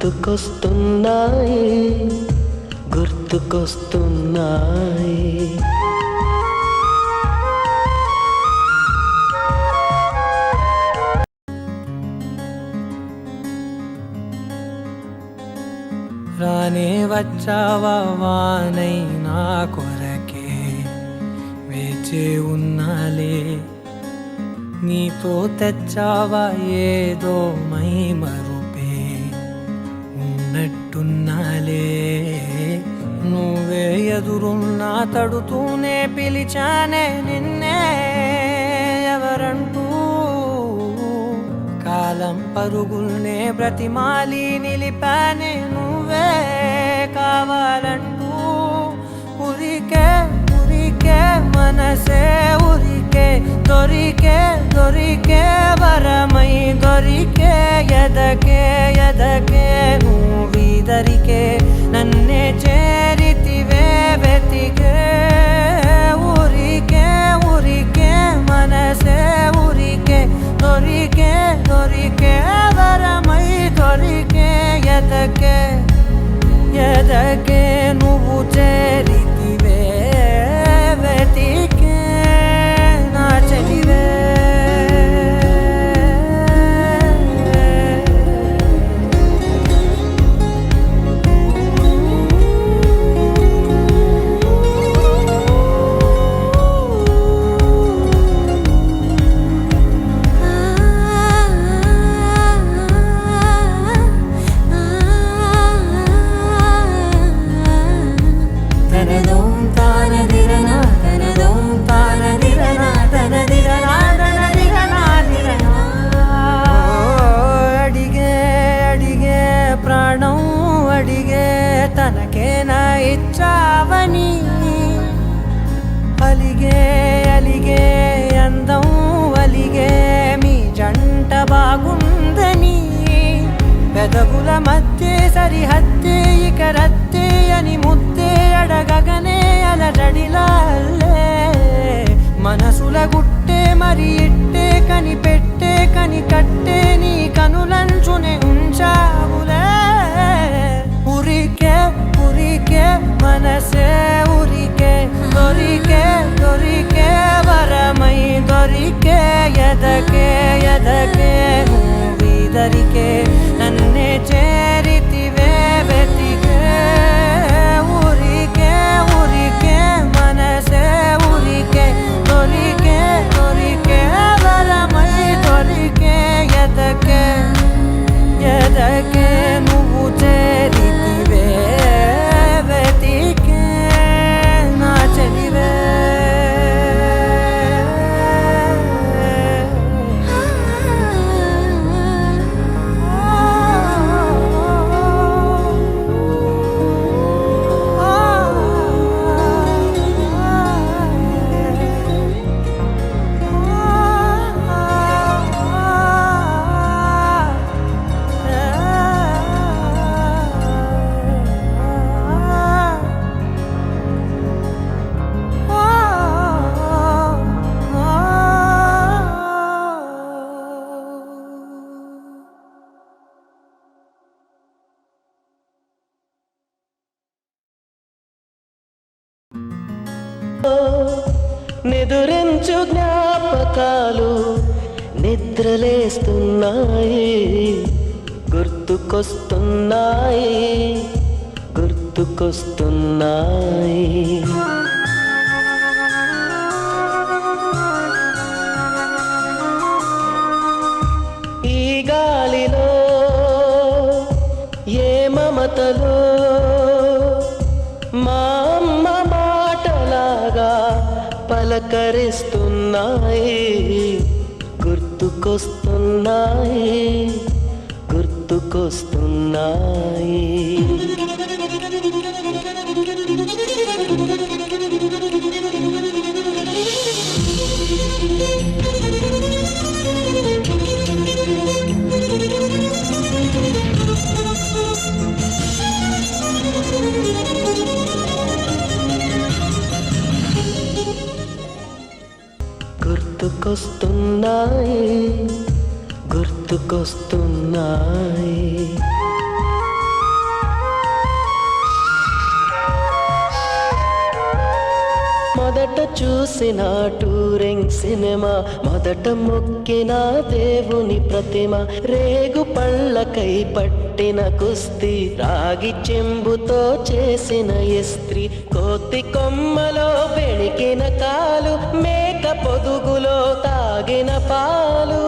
గుర్తుకొస్తున్నాయి గుర్తుకొస్తున్నాయి. రానే వచ్చావా వానై నా కొరకే వేచే ఉన్నాలే, నీతో తెచ్చావా ఏదో మై మరుపే ఉన్నట్టున్నాలే. నువ్వే ఎదురున్నా తడుతూనే పిలిచానే నిన్నే ఎవరంటూ, కాలం పరుగుల్నే బ్రతిమాలి నిలిపానే నువ్వే కావాలంటూ. ఉరికే ఉరికే మనసే ఉరికే, దొరికే దొరికే వరమై దొరికే, ఎదకే ఎదకే నువ్వీదరికే నన్నే చేరితివే వెతికే. ఉరికే ఉరికే మనసే ఉరికే, దొరికే దొరికే వరమై దొరికే, ఎదకే ఎదకే నువ్వు చేరితివే వెతికే నా చెలివే. తనకేనా ఇచ్చావని అలిగే అలిగే అందం అలిగే మీ జంట బాగుందని, పెదవుల మధ్య సరిహద్దే ఇక రద్దే అని ముద్దే అడగగనే అలజడిలాల్లే. మనసుల గుట్టే మరి ఇట్టే కనిపెట్టే కనికట్టే నీ కనులంచునే ఉంచావులే. ఉరికే ఉరికే మనసే ఉరికే, దొరికే దొరికే వరమై దొరికే, ఎదకే ఎదకే నువ్వీదరికే నన్నే చేరితివే వెతికే. ఉరికే ఉరికే మనసే ఉరికే, దొరికే దొరికే వరమై దొరికే, ఎదకే ఎదకే నువ్వు చేరితివే వెతికే నా చెలివే. నిదురించు జ్ఞాపకాలు నిద్రలేస్తున్నాయి గుర్తుకొస్తున్నాయి గుర్తుకొస్తున్నాయి. ఈ గాలిలో ఏ మమతలో మా అమ్మ మాటలాగా పలకరిస్తున్నాయి గుర్తుకొస్తున్నాయి గుర్తుకొస్తున్నాయి. గుర్తుకొస్తున్నాయి గుర్తుకొస్తున్నాయి. మొదట చూసిన టూరింగ్ సినిమా, మొదట మొక్కిన దేవుని ప్రతిమ, రేగు పళ్ళకై పట్టిన కుస్తీ, రాగి చెంబుతో చేసిన ఇస్త్రీ, కోతి కొమ్మలో బెణికిన కాలు, మేక పొదుగులో తాగిన పాలు,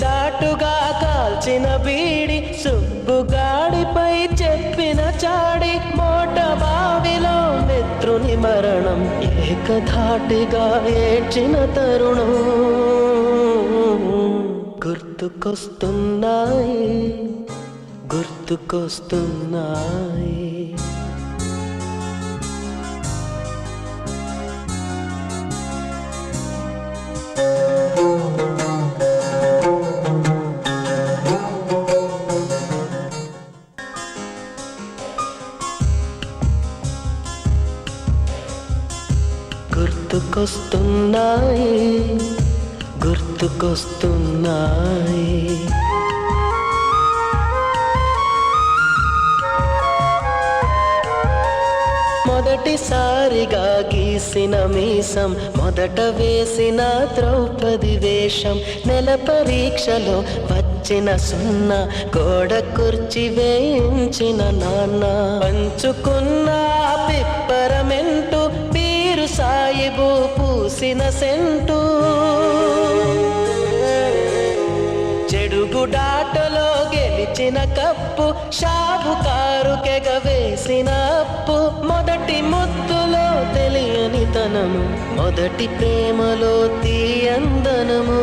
చాటుగా కాల్చిన బీడి, సుబ్బుగాడిపై చెప్పిన చాడి, మోట బావిలో మిత్రుని మరణం, ఏకధాటిగా ఏడ్చిన తరుణం గుర్తుకొస్తున్నాయి, గుర్తుకొస్తున్నాయి. గుర్తుకొస్తున్నాయి, గుర్తుకొస్తున్నాయి. మొదటిసారిగా గీసిన మీసం, మొదట వేసిన ద్రౌపది వేషం, నెల పరీక్షలో వచ్చిన సున్నా, గోడ కుర్చీ వేయించిన నాన్న, పంచుకున్న పిప్పరమెంటు, పీరు సాయిబు పూసిన సెంటు, చెడుగుడాటలో గెలిచిన కప్పు, షావుకారు కెగవేసిన అప్పు, మొదటి ముద్దులో తెలియని తనము, మొదటి ప్రేమలో తీయందనము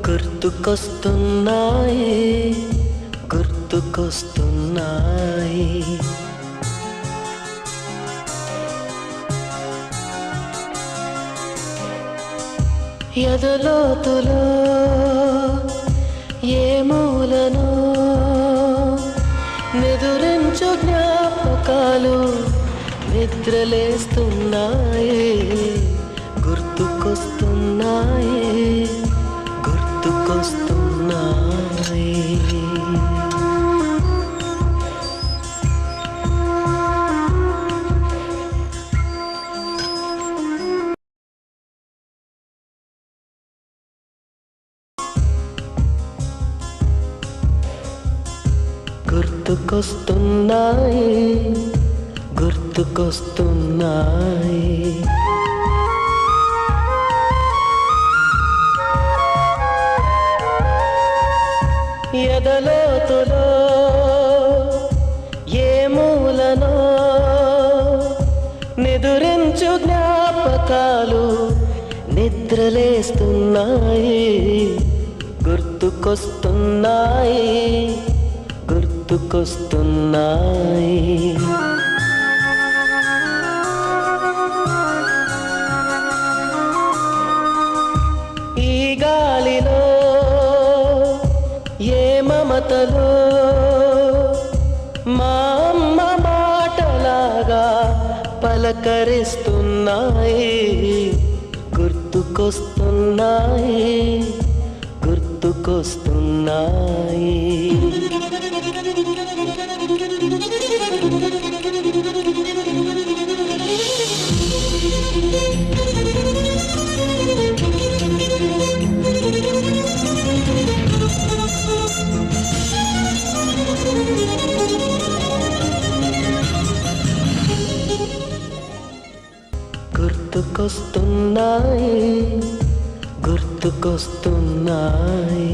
గుర్తుకొస్తున్నాయి, గుర్తుకొస్తున్నాయి. ఎదలోతులో ఏ మూలను నిదురించు జ్ఞాపకాలు నిద్రలేస్తున్నాయి, గుర్తుకొస్తున్నాయి, గుర్తుకొస్తున్నాయి. గుర్తుకొస్తున్నాయి, గుర్తుకొస్తున్నాయి. ఎదలోతులో ఏ మూలనో నిదురించు జ్ఞాపకాలు నిద్రలేస్తున్నాయి, గుర్తుకొస్తున్నాయి, గుర్తుకొస్తున్నాయి. ఈ గాలిలో ఏ మమతలో మా అమ్మ మాటలాగా పలకరిస్తున్నాయి, గుర్తుకొస్తున్నాయి, గుర్తుకొస్తున్నాయి. గుర్తుకొస్తున్నాయి, గుర్తుకొస్తున్నాయి.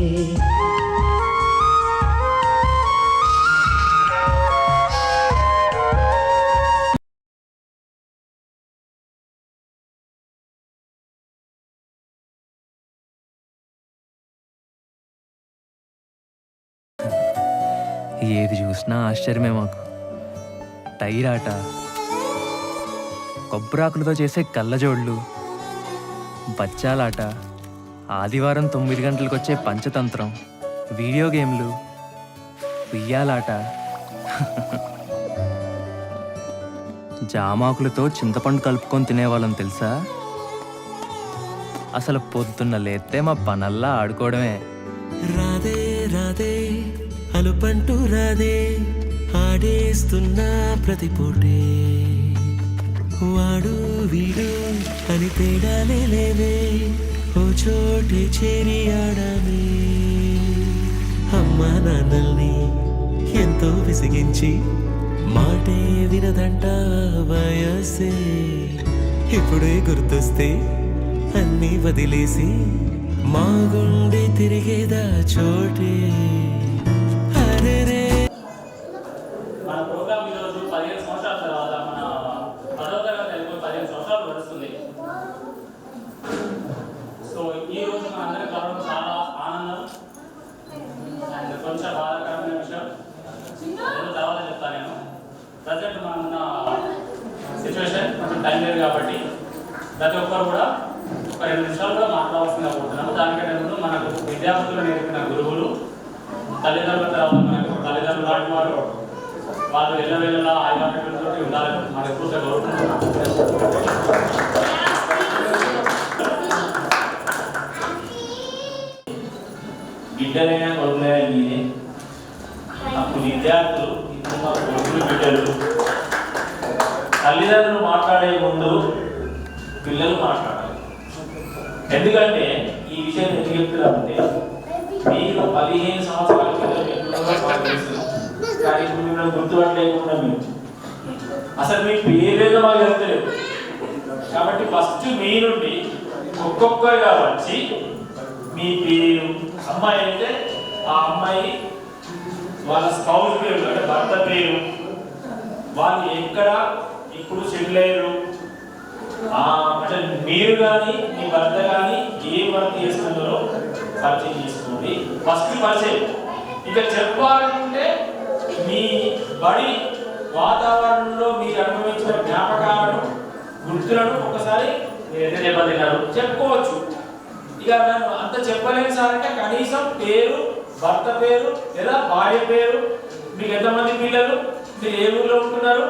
ఏది చూసినా ఆశ్చర్యమే మాకు. టైర్ ఆట, కొబ్బరాకులతో చేసే కళ్ళజోళ్ళు, బచ్చాలాట, ఆదివారం 9 గంటలకు వచ్చే పంచతంత్రం, వీడియో గేమ్లు, ఉయ్యాలాట, జామాకులతో చింతపండు కలుపుకొని తినేవాళ్ళం తెలుసా. అసలు పొద్దున్న లేస్తే మా పనల్లా ఆడుకోవడమే. రాధే రాధే అలుపంటూ రాధే, ఆడేస్తున్నా ప్రతి పూటే వాడు వీడు అని తేడాలే లేవే ఓ చోటే చేరి ఆడమే అమ్మా నాన్నల్ని ఎంతో విసిగించి మాటే వినదంట వయసే ఇప్పుడే గుర్తొస్తే అన్నీ వదిలేసి మా గుండె తిరిగేదా చోటే అరెరే. మన ప్రోగ్రామ్ ఈరోజు 15 సంవత్సరాల తర్వాత మన 10వ తరగతి అయిపోయి 15 సంవత్సరాలు గడుస్తుంది. సో ఈ రోజు మన అందరం కలవడం చాలా ఆనందం అండ్ కొంచెం బాధాకరమైన విషయం. ఏదో తర్వాత చెప్తాను నేను. ప్రజెంట్ మనం ఉన్న సిచ్యువేషన్ కొంచెం టైం లేదు కాబట్టి ప్రతి ఒక్కరు కూడా ఒక 2 నిమిషాలు కూడా మాట్లాడాల్సిందిగా కోరుతున్నాము. దానికంటే ముందు మనకు విద్యార్థులు నేర్పిన గురువులు, తల్లిదండ్రుల తర్వాత మనకు తల్లిదండ్రులు లాంటి వారు, వాళ్ళు ఎల్లవేళలా ఆయుధాలతో ఉండాలని మనకు ఎప్పుడు కోరుకుంటున్నాం. బిడ్డలైనా కొడుకులైనా మీదే. అప్పుడు విద్యార్థులు ఇప్పుడు మా కొడుకులు బిడ్డలు. తల్లిదండ్రులు మాట్లాడే ముందు పిల్లలు మాట్లాడాలి. ఎందుకంటే ఈ విషయం ఎందుకు చెప్తున్నామంటే మీకు 15 సంవత్సరాల పిల్లలు ఎప్పుడో మాకు తెలుసు, కానీ ఇప్పుడు మిమ్మల్ని గుర్తుపట్టలేకుండా మేము అసలు మీ పేరేదో మాకు తెలుస్తలేదు. కాబట్టి ఫస్ట్ మీ నుండి ఒక్కొక్కరుగా వచ్చి మీ పేరు, అమ్మాయి అయితే ఆ అమ్మాయి వాళ్ళ స్పౌస్ పేరు అంటే భర్త పేరు, వాళ్ళు ఎక్కడ ఇప్పుడు సెటిల్ అయ్యారు, అంటే మీరు కానీ మీ భర్త కానీ ఏ వర్క్ చేస్తున్నారో పరిచయం చేసుకోండి. ఫస్ట్ పరిచయం. ఇక చెప్పాలంటే మీ బడి వాతావరణంలో మీరు అనుభవించిన జ్ఞాపకాలను, గుర్తులను ఒకసారి ఏదైతే దెబ్బతిన్నారు చెప్పుకోవచ్చు. ఇక నన్ను అంత చెప్పలేను సార్ అంటే కనీసం పేరు, భర్త పేరు లేదా భార్య పేరు, మీకు ఎంతమంది పిల్లలు, మీరు ఏ ఊళ్ళో ఉంటున్నారు,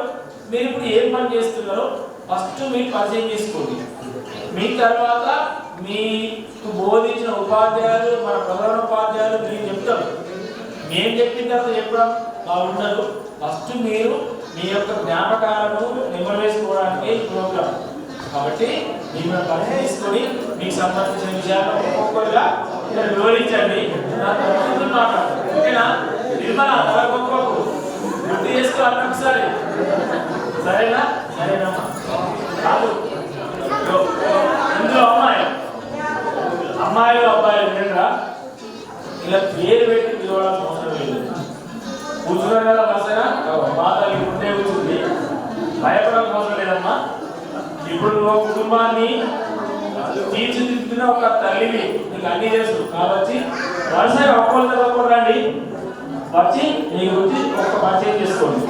మీరు ఇప్పుడు ఏం పని చేస్తున్నారో ఫస్ట్ మీరు పరిచయం చేసుకోండి. మీ తర్వాత మీకు బోధించిన ఉపాధ్యాయులు, మన ప్రధాన ఉపాధ్యాయులు మీరు చెప్తారు. మేము చెప్పిన తర్వాత చెప్పడం బాగుండదు. ఫస్ట్ మీరు మీ యొక్క జ్ఞాపకాలను నెమరు వేసుకోవడానికి ప్రోగ్రాం. కాబట్టి మిమ్మల్ని పరిచయం తీసుకొని మీకు సంబంధించిన విషయాలు ఒక్కొక్కరుగా వివరించండి. మాట్లాడండి. ఓకేనా? నిర్మల ఒక్కొక్కరు గుర్తు చేసుకోవాలి ఒకసారి. సరేనా? సరేనమ్మా. కాదు ఇందులో అమ్మాయిలు అబ్బాయిలు వినరా, ఇలా పేరు పెట్టి పిలవడానికి అవసరం లేదు. కూర్చున్నారు కదా బసగా బాధ ఉంటే కూర్చుంది, భయపడాల్సిన అవసరం లేదమ్మా. ఇప్పుడు నువ్వు కుటుంబాన్ని తీర్చిదిద్దిన ఒక తల్లిని, నీకు అన్ని తెలుసు కాబట్టి వరుసగా ఒక్కొక్కరు రండి, వచ్చి నీ గురించి ఒక్క పరిచయం చేసుకోండి.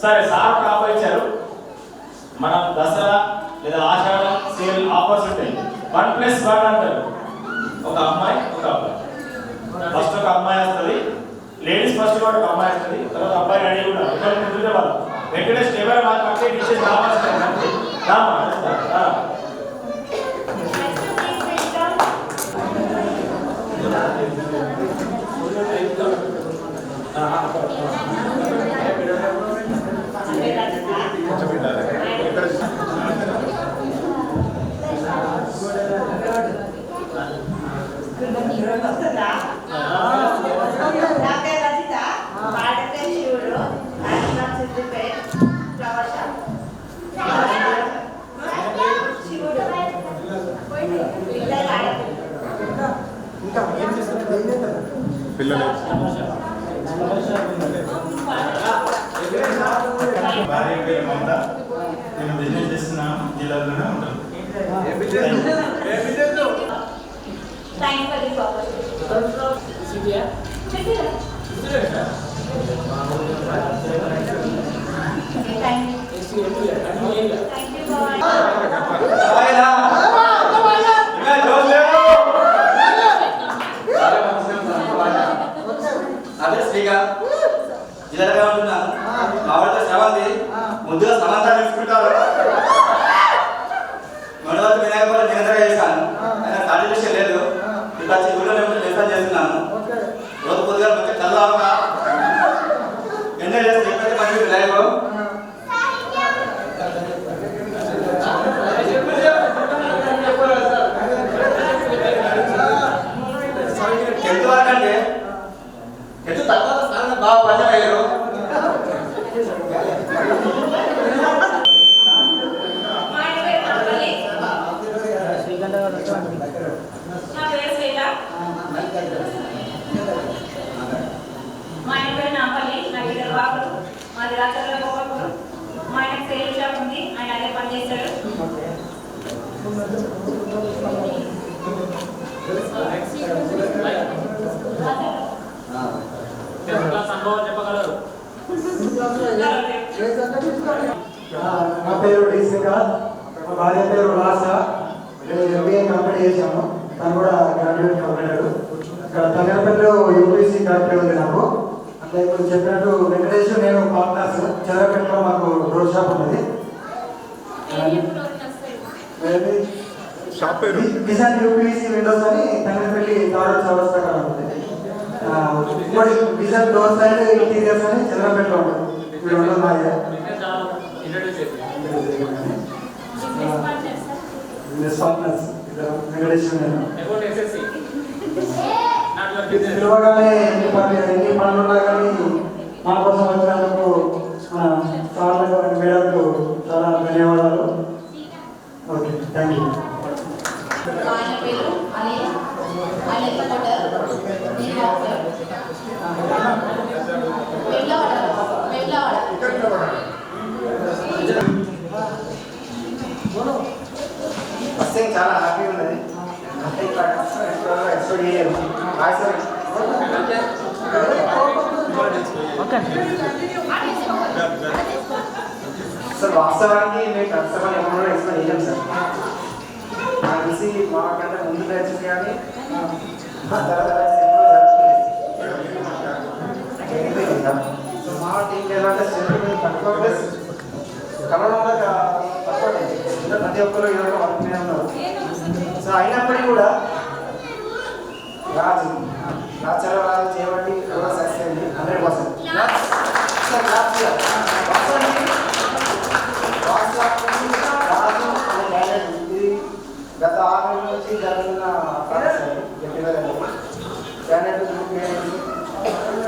సరే, సార్ ఒక ఆఫర్ ఇచ్చారు. మనం దసరా లేదా ఆషాఢ సేల్ ఆఫర్స్ ఉంటాయి. 1+1 అంటారు. ఒక అమ్మాయి ఒక అబ్బాయి. ఫస్ట్ ఒక అమ్మాయి వస్తుంది, లేడీస్ ఫస్ట్ కూడా ఒక అమ్మాయి వస్తుంది, తర్వాత అబ్బాయి రెడీ కూడా కుదిరే వాళ్ళు వెంటనే స్టేబల్ మాకు పట్టే డిషెస్ రావాలి. భార్య పేరు మమత. నేను బిజినెస్ చేస్తున్న జిల్లాలోనే ఉంటాను. అదే శ్రీకాంత్ జిల్లాగా ఉంటున్నాను. మా వాళ్ళతో శ్రవంతి ముందుగా సమాచారం తీసుకుంటారు. మొదటి వినాయకుడు నిరంతరం చేస్తాను. ఆయన సాటిస్ఫాక్షన్ లేదు. ఇలా ఊళ్ళో లెసన్ చేస్తున్నాను. రోజు పొద్దుగా మంచిగా చల్ల నా పేరు శ్వేత. మా ఆయన పేరు నాంపల్లి. నాకు 2 బాబులు. మాది రాచర్ల గోపాలపురం. మా ఆయనకు సేల్ షాప్ ఉంది. ఆయన అదే పని చేస్తాడు. చెప్పగలరు. నా పేరు డి శ్రీకాంత్. మా భార్య పేరు ఉల్లాస. నేను ఎంబీఏ కంప్లీట్ చేశాను. తను కూడా గ్రాడ్యుయేట్ కంప్లీట్. ఇక్కడ తంగరపల్లిలో యూపీసీ కరెక్ట్ ఉంది నాకు. అంటే ఇప్పుడు చెప్పినట్టు వెంకటేష్ నేను పార్ట్నర్స్. చెరపేటలో మాకు డోర్ షాప్ ఉన్నది. డిజైన్ యూపీసీ విండోస్ అని తంగరపల్లి తాడు చౌరస్తా కాడ ఉంటుంది. డిజైన్ డోర్ సైడ్ ఇంటీరియర్స్ అని చెరపేటలో ఉంటుంది. ఇప్పుడు ఉండదు మాయ పిలవగానే ఎన్ని పనులు ఉన్నా కానీ మా కోసం వచ్చినందుకు సార్లకు మేడంకు చాలా ధన్యవాదాలు. Okay, thank you. ఆయన పేరు అనిల్. ఆయన ఫస్ట్ టైం చాలా హ్యాపీ ఉన్నది. అంటే ఎక్స్పెక్ట్ చేయలేదు. సార్ వాస్తవానికి మేము కష్టమని ఎప్పుడు ఎక్స్పెక్ట్ చేయలేం సార్. నాకు తెలిసి మాకంటే ముందు బ్యాచెస్ కానీ ఆ తర్వాత సో మా టీంకి ఎలా అంటే తక్కువ ప్లస్ కలవడం వల్ల తక్కువ ఇంకా ప్రతి ఒక్కరు ఈరోజు వర్క్నే ఉన్నారు. సో అయినప్పటికీ కూడా రాజు చేయబట్టి కూడా సక్సెస్ అయింది 100%. ఇది గత 6 నెలల నుంచి జరుగుతున్న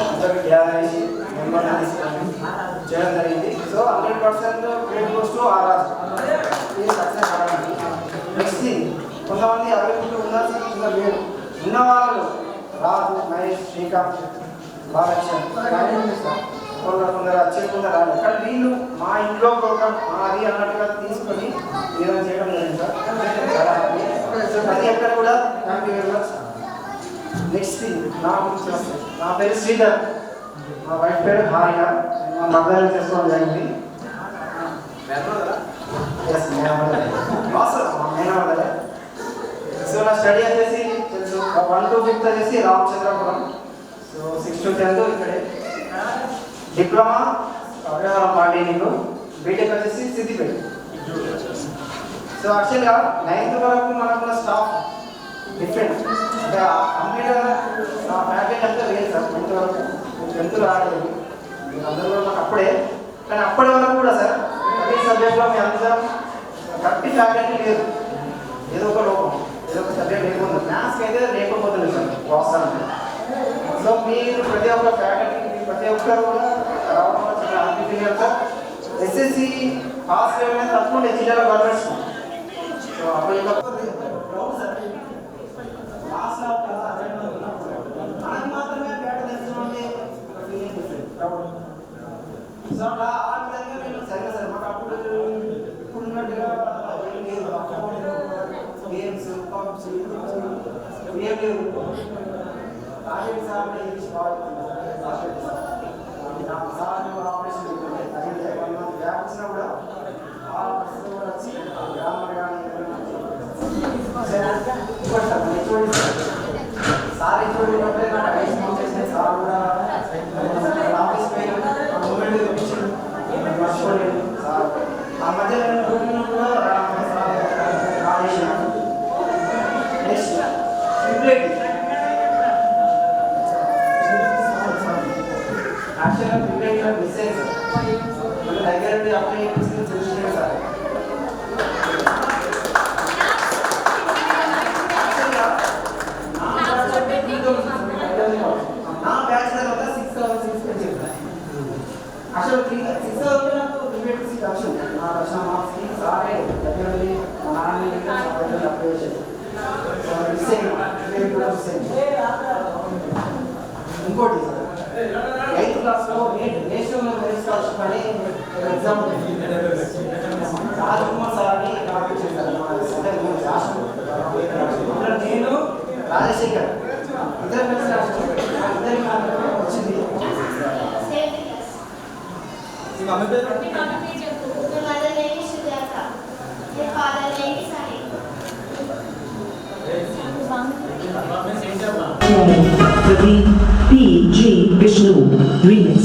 అందరికి గ్యాదర్ చేసి మెంబర్ని తీసుకొని చేయడం జరిగింది. సో 100% క్రెడిట్ గోస్ టు ఆ రాజు. ఇది సక్సెస్ అవ్వడానికి. నెక్స్ట్ కొంతమంది అవైలబుల్ ఉండాల్సిన లేరు. ఉన్న వాళ్ళు రాజు, మహేష్, శ్రీకాంత్, బాలకృష్ణ కొందరు వచ్చేకుండా రాలేదు. కానీ వీళ్ళు మా ఇంట్లో ప్రోగ్రామ్ మాది అన్నట్టుగా తీసుకొని ఏదైనా చేయడం జరిగింది సార్. చాలా హ్యాపీ. ప్రతి ఒక్కరు కూడా thank you very much. Next నా గురించి వస్తుంది. నా పేరు శ్రీధర్. మా వైఫ్ పేరు హారిక. మా మదర్ చేసుకోవడం జరిగింది. ఎస్ మేనవదలే. సో నా స్టడీ వచ్చేసి తెలుసు 1 to 5 వచ్చేసి రామచంద్రపురం. సో 6 to 10 ఇక్కడే. Diploma polytechnic. బీటెక్ వచ్చేసి సిద్దిపేట. సో యాక్చువల్గా 9th వరకు మనకున్న స్టాఫ్ డిఫరెంట్. అంటే కంప్లీట్గా నా ఫ్యాకల్టీ అంతా లేదు సార్. 10th వరకు 10th రాలేదు అందరూ కూడా మాకు అప్పుడే. కానీ అప్పటి వరకు కూడా సార్ ప్రతి సబ్జెక్ట్లో మీ అందరం కరెక్ట్ ఫ్యాకల్టీ లేదు. ఏదో ఒక లోపం, ఏదో ఒక సబ్జెక్ట్ లేకుండా మ్యాథ్స్కి అయితే లేకపోతుంది సార్ వాస్తవానికి. సో మీరు ప్రతి ఒక్క ఫ్యాకల్టీ ప్రతి ఒక్కరు కూడా రావడం చాలా హ్యాపీ సార్. ఎస్ఎస్సి పాస్ చేయడం తప్పకుండా జిల్లాలో గవర్నమెంట్స్. సో అప్పుడు మనకి మాత్రమే పేట తెచ్చుకోండి. సో అలా ఆ విధంగా నేను సరే సార్ మాకు అప్పుడు ఇప్పుడున్నట్టుగా గేమ్స్ పబ్స్ ఏం లేవు. టార్గెట్ సార్ ఆపరేషన్ బ్యాక్ వచ్చినా కూడా వచ్చి గ్రామర్ కానీ సార్ చూడండి సార్ కూడా ఆఫీస్ మూమెంట్ తెప్పించారు. మర్చిపోలేదు సార్. ఆ మధ్యలో కూడా నెక్స్ట్ యాక్చువల్గా ప్రిపేర్ మిస్ అయ్యింది సార్. మన దగ్గర అప్లై చేయించింది సార్. నా బ్యాచ్ తర్వాత 6 అవర్స్ అసలు 6 అవర్స్ నాకు ప్రిపేర్ చేసి వచ్చింది. నా రక్షణ మార్క్స్కి సారే దగ్గర మా నాన్న అప్లై చేశారు. ఇంకోటి 8th క్లాస్లో నేషనల్ మెరిట్ స్కాలర్షిప్ అని ఎగ్జామ్ రాజకుమార్ సార్ని కాపీ చేశారు. నేను రాజశేఖర్ ఇద్దరు కలిసి రాష్ట్రం వచ్చింది. Praveen P.G. Vishnu Remix.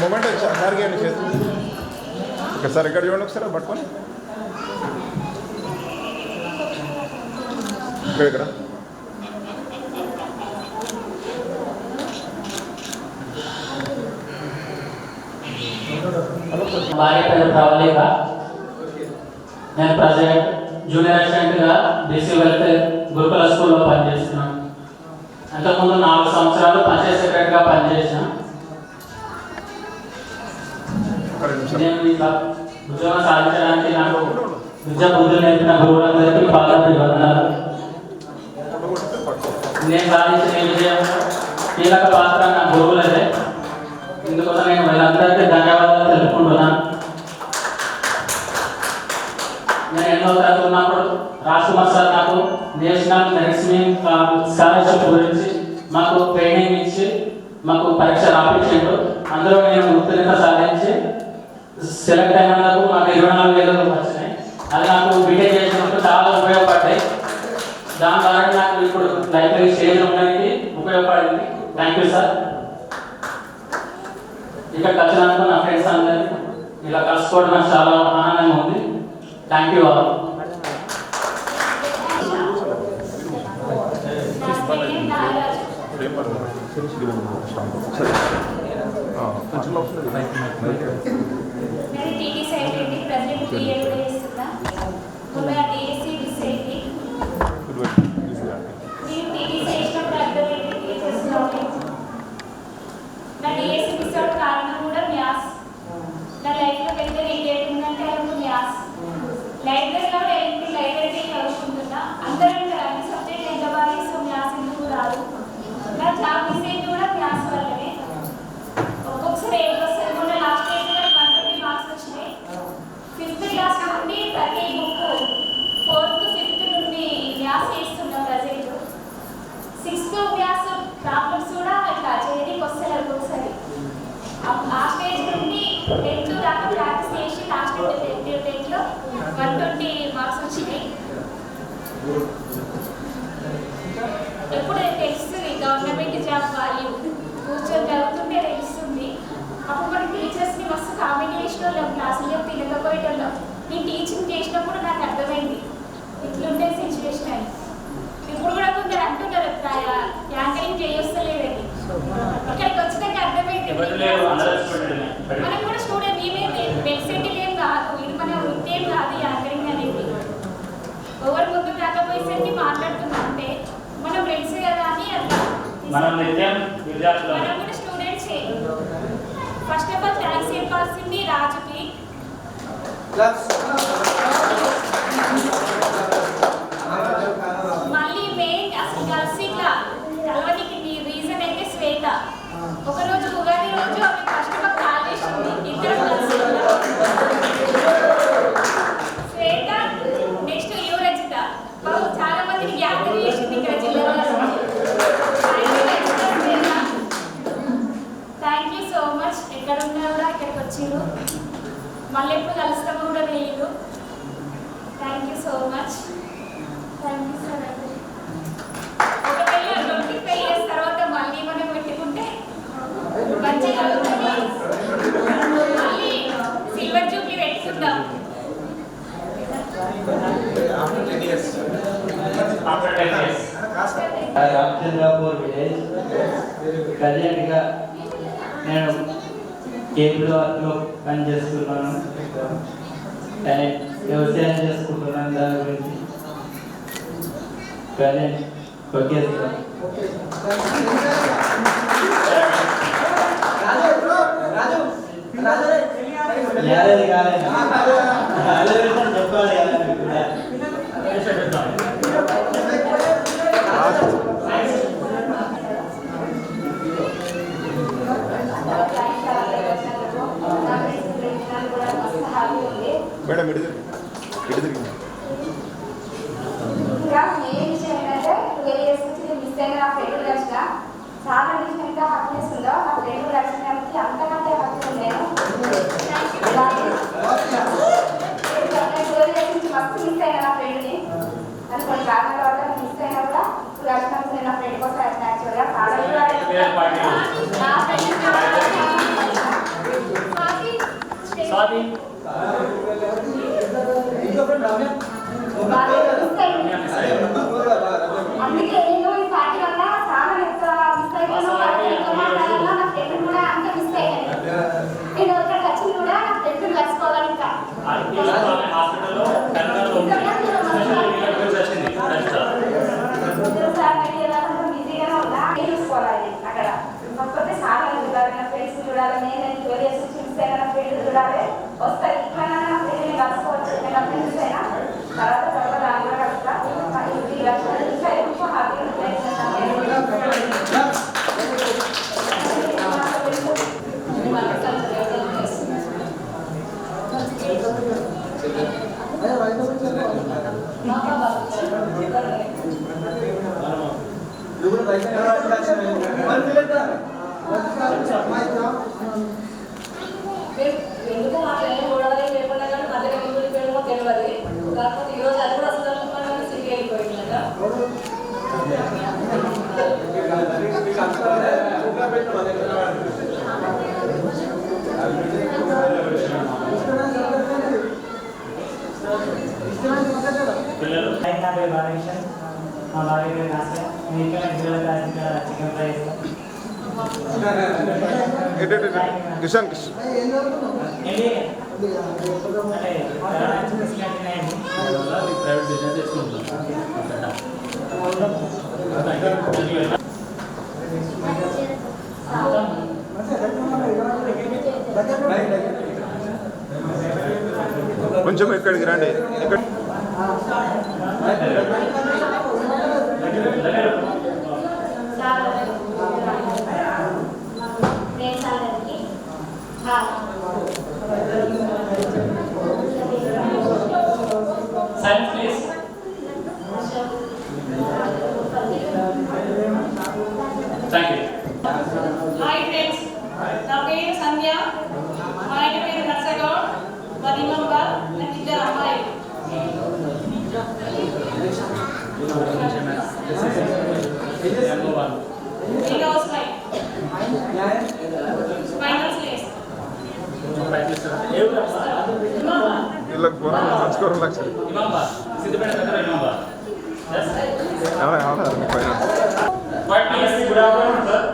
Movement సార్గా చేస్తుంది ఒకసారి ఇక్కడ చూడండి, ఒకసారి పట్టుకొని ఇక్కడ భార్య పేరు ప్రవళిక. నేను ప్రజెంట్ జూనియర్ అసిస్టెంట్గా బీసీ వెల్ఫేర్ గురుకుల స్కూల్లో పనిచేస్తున్నాను. అంతకుముందు 4 సంవత్సరాలు పంచాయత్ సెక్రటరీగా పనిచేసిన. నేను ఇట్లా ఉద్యోగం సాధించడానికి నాకు విద్యా బుద్ధులు నేర్పిన గురువులందరికీ పాదాభివందనాలు. నేను సాధించిన విజయం కీలక పాత్ర నా గురువులదే. ఇందుకోసం నేను వీళ్ళందరికీ ధన్యవాదాలు తెలుపుకుంటున్నాను. నేను 8వ తరగతి ఉన్నప్పుడు రాజ్కుమార్ సార్ నాకు నేషనల్ మెరిట్ స్కాలర్షిప్ గురించి మాకు ట్రైనింగ్ ఇచ్చి మాకు పరీక్ష రాపించాడు. అందులో నేను ఉత్తీర్ణత సాధించి సెలెక్ట్ అయినందుకు మాకు 24,000 వచ్చినాయి. అది నాకు బీటెక్ చేసినప్పుడు చాలా ఉపయోగపడ్డాయి. దాని ద్వారా నాకు ఇప్పుడు లైబ్రరీ స్టేజ్ ఉండడానికి ఉపయోగపడింది. Thank you sir. ఇక్కడ కలిసినందుకు నా ఫ్రెండ్స్ అందరికీ ఇలా కలుసుకోవడం నాకు చాలా ఆనందంగా ఉంది. Thank you all. ఎప్పుడు తెలుస్తుంది గవర్నమెంట్ జాబ్ వాల్యూ. కూర్చొని చదువుతుంటే తెలుస్తుంది. అప్పుడు మన టీచర్స్ని మస్తు కామెంట్ చేసిన వాళ్ళం, క్లాసులు చెప్తే తినకపోయేటోళ్ళం. నేను టీచింగ్ చేసినప్పుడు నాకు అర్థమైంది ఇట్లుండే సిచ్యువేషన్ అని. ఇప్పుడు కూడా కొందరు అంటున్నారు యాంకరింగ్ చేయొస్తలేదని. ఇక్కడికి వచ్చినాక అర్థమైంది మనం కూడా స్టూడెంట్ మేమే వెబ్సైట్ ఏం కాదు, ఇది మన వృత్తి ఏం కాదు యాంకరింగ్ అనేది. ఎవరు ముందు రాకపోయేసరికి మాట్లాడుతున్నాం అంటే మనం ఫ్రెండ్స్ కదా అని అట్లా. మనం కూడా స్టూడెంట్సే. ఫస్ట్ ఆఫ్ ఆల్ థ్యాంక్స్ చెప్పాల్సింది రాజుకి. మళ్ళీ మెయిన్ అసలు గర్ల్స్ ఇట్లా కలవడానికి రీజన్ అయితే శ్వేత. ఒకరోజు ఉగాది రోజు ఆమె ఫస్ట్ ఆఫ్ ఆల్ కాల్ చేసింది. ఇద్దరు కలిసి శ్వేత నెక్స్ట్ యువరజిత చాలా మందిని గ్యాదర్ చేసింది ఇక్కడ జిల్లాలో. Thank you so much. ఎక్కడ ఉన్నా కూడా ఇక్కడికి వచ్చిండ్రు. మళ్ళీ ఎప్పుడు కలుస్తామో కూడా తెలియదు. Thank you so much. Thank you sir. ఒకవేళ 25 years తర్వాత మళ్ళీ మనం పెట్టుకుంటే మంచిగా మళ్ళీ సిల్వర్ జూబ్లీ పెట్టుకుందాం. రామచంద్రపూర్ విలేజ్ ప్రజెంట్గా నేను కేబుల్ వర్క్లో పనిచేస్తున్నాను. వ్యవసాయం చేసుకుంటున్నాను. దాని గురించి ప్రజెంట్ ఒకేస్తాను. యాదది కాలేదు చెప్పాలి కదా కూడా. మేడం ఇటు ఇంకా ఏ విషయం ఏంటంటే 12 years నుంచి నేను మిస్ అయిన నా ఫ్రెండ్ కలిసిన చాలా విషయం ఎంత హ్యాపీనెస్ ఉందో నా ఫ్రెండ్ కలిసినకి అంతకంటే హ్యాపీ ఉన్నాను. 12 years నుంచి మస్తు మిస్ అయిన నా ఫ్రెండ్ని అని కొన్ని కారణాల వల్ల మిస్ అయినా కూడా ఇప్పుడు కలిసినప్పుడు నేను నా ఫ్రెండ్ కోసం యాక్చువల్గా చాలా అందుకే నేను ఈ పార్టీ వల్ల చాలా మిస్ అయిపోయినా నా ఫ్రెండ్ కూడా అంత మిస్ అయ్యాను. నేను ఇక్కడ వచ్చి కూడా నా ఫ్రెండ్ కలుసుకోవాలి. ఇంకా బిజీగానే ఉన్నా చూసుకోవాలి అక్కడ. కాకపోతే చాలా చూడాలి, నా ఫ్రెండ్స్ చూడాలి. నేను 12 years నుంచి మిస్ అయినా నా ఫ్రెండ్ చూడాలి. వస్తాయి ఇక్కడ నా ఫ్రెండ్ని కలుసుకోవచ్చు. నేను నా ఫ్రెండ్స్ అయినా తర్వాత దాని కూడా కలుస్తా. ఇంకా హ్యాపీగా ఎందుకు మాట్లాడే గొడవలు లేకుండా కానీ మధ్యలో ముందు తెలియదు. కాకపోతే ఈరోజు అది కూడా అసలు సిటీ అయిపోయింది కదా. నా పేరు బాలకృష్ణ, మా భార్య పేరు నాస్య. నేను ఇక్కడ చికెన్ ఫ్రై చేస్తాను. ప్రైవేట్ బిజినెస్ చేసుకుంటున్నాను. కొంచెం ఇక్కడికి రండి. Silence, please. Thank you. Hi friends, నా పేరు సంధ్య, మా ఆయన పేరు నర్సగౌడ్, మరి మెంబర్ నాకు ఇద్దరు అమ్మాయిలు. సిద్దిపేట దగ్గర ఇమాంబా good afternoon sir.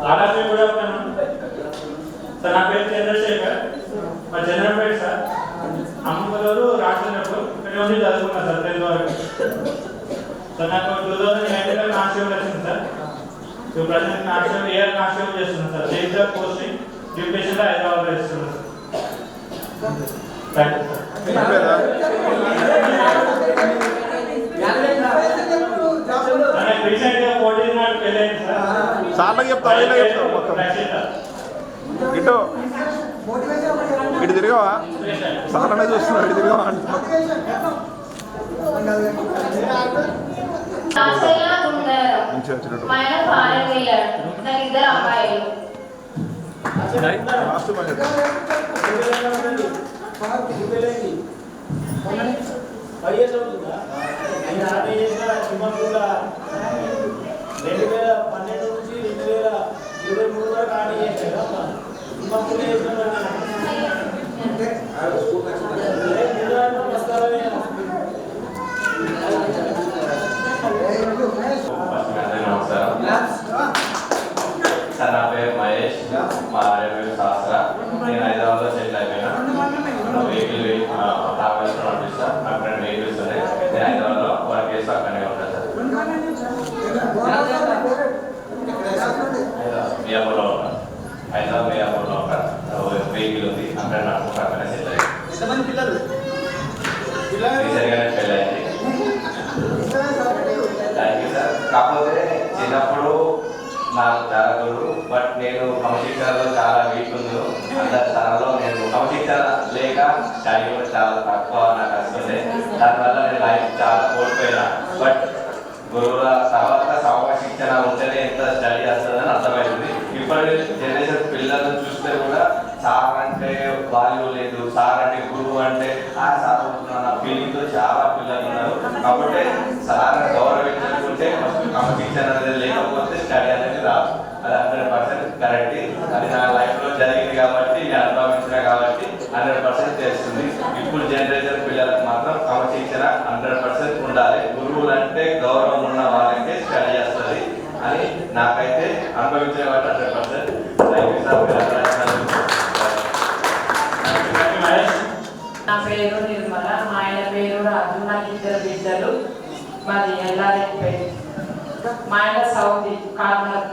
RRC good afternoon sir. నా పేరు చంద్రశేఖర్, మా చంద్రపేట సార్. అమ్మగారు రాష్ట్రంలో ఇక్కడ ఉండి చదువుకున్నా సార్ 10th వరకు సార్. నాకు 2009లో కానిస్టేబుల్ వచ్చింది సార్. ఇప్పుడు ప్రజెంట్ కానిస్టేబుల్ ఏఆర్ కానిస్టేబుల్ చేస్తున్నాను సార్. జైజాబ్ పోస్టింగ్ డ్యూటేషన్లో హైదరాబాద్లో చేస్తున్నాను సార్. Thank you sir. రీసెంట్గా 14 నాడు పెళ్ళైంది సార్. సార్లకు చెప్తావు మొత్తం ఇటు ఇటు తిరిగావా? సార్లనే చూస్తున్నాడు, ఇటు తిరిగావా మంచిగా వచ్చినట్టు లాస్ట్ పని సార్. నా పేరు మహేష్, మా పేరు శాస్త్ర. నేను హైదరాబాద్లో సెటిల్ అయిపోయినా. వెహికల్ ట్రావెల్స్ నడిపిస్తాను. నా ఫ్రెండ్ వెహికల్స్ ఉన్నాయి. నేను హైదరాబాద్లో వర్క్ చేస్తూ అక్కడనే ఉంటాను సార్. మియాపూర్లో ఉంటాను. హైదరాబాద్ మియాపూర్లో ఉంటాను. వెహికల్ ఉంది అక్కడ నాకు అక్కడనే సెటిల్ అయ్యింది. రీసెంట్గానే పెళ్ళి అయింది. Thank you sir. కాకపోతే చిన్నప్పుడు నాకు చాలా గురు, బట్ నేను క్రమశిక్షణలో చాలా వీక్ ఉంది. అందరి స్థానంలో నేను క్రమశిక్షణ లేక స్టడీ కూడా చాలా తక్కువ నాకు వస్తుంది. దానివల్ల నేను లైఫ్ చాలా కోల్పోయినా. బట్ గురువుల తర్వాత క్రమశిక్షణ ఉంటేనే ఎంత స్టడీ వస్తుందని అర్థమవుతుంది. ఇప్పటి జనరేషన్ పిల్లలను చూస్తే కూడా సార్ అంటే వాల్యూ లేదు, సార్ అంటే గురువు అంటే సార్ అవుతున్న ఫీలింగ్తో చాలా పిల్లలు ఉన్నారు. కాబట్టి సార్ గౌరవించుకుంటే ఫస్ట్ క్రమశిక్షణ అనేది లేకపోతే స్టడీ అనేది రాదు. అది 100% కరెక్ట్. అది నా లైఫ్లో జరిగింది కాబట్టి నేను అనుభవించిన కాబట్టి 100% తెలుస్తుంది. ఇప్పుడు జనరేషన్ పిల్లలకు మాత్రం క్రమశిక్షణ 100% ఉండాలి. గురువులు అంటే గౌరవం ఉన్న వాళ్ళకే స్టడీ చేస్తుంది అని నాకైతే అనుభవించిన కాబట్టి 100%. Thank you sir. నా పేరు నిర్మల, మా ఆయన పేరు రాజు. నాకు 2 బిడ్డలు. మాది ఎల్లారెడ్డిపేట. మా ఆయన సౌదీ కార్నర్.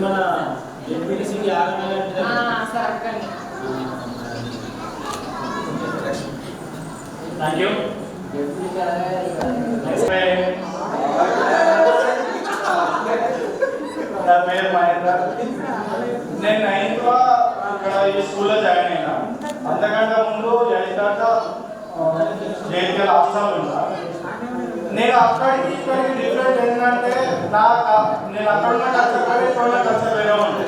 మన ఎంపీటీసీకి థ్యాంక్ యూ. నా పేరు మహేంద్ర. నేను 9th ఇక్కడ ఈ స్కూల్లో జాయిన్ అయినా. అంతకంటే ముందు జైత్యాల హాస్టల్ ఉన్నా. నేను అక్కడికి ఇక్కడికి డిఫరెంట్ ఏంటంటే నేను అక్కడ ఉన్న కల్చర్ వేరే, ఇక్కడ ఉన్న కల్చర్ వేరే ఉంటుంది.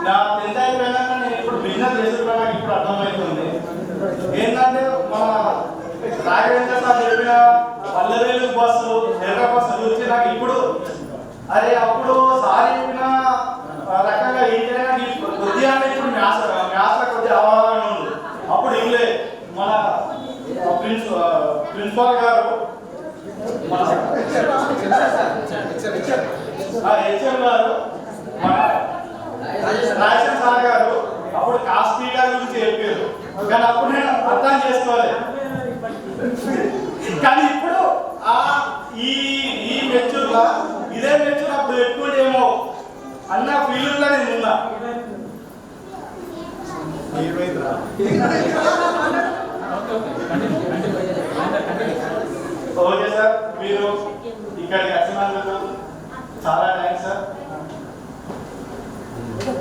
నా 10th అయిపోయినాక నేను ఇప్పుడు బిజినెస్ చేస్తున్నా. నాకు ఇప్పుడు అర్థమవుతుంది ఏంటంటే మన రాఘవేంద్ర సార్ చెప్పిన పల్లెవేలు బస్సు హైదరాబాద్ గురించి నాకు ఇప్పుడు అరే అప్పుడు సార్ చెప్పిన రకంగా ఏంటంటే నాకు కొద్దిగా ఇప్పుడు మ్యాథ్స్ కొద్దిగా అవగాహన ఉంది. అప్పుడు ఇంగ్లే మన ప్రిన్సిపాల్ గారు హెచ్ఎం గారు మన రాజేశ్వర సార్ గారు అప్పుడు కాస్పీగా గురించి చెప్పారు. కానీ అప్పుడు నేను అర్థం చేసుకోలేదు. కానీ ఇప్పుడు ఈ మెచ్యూర్లో ఇదే మెచ్యూర్ అప్పుడు పెట్టుకుంటేమో అన్న ఫీలింగ్లో నేను ఉన్నా. ఓకే సార్, మీరు ఇక్కడికి వచ్చినందుకు చాలా థ్యాంక్స్ సార్. అందరికీ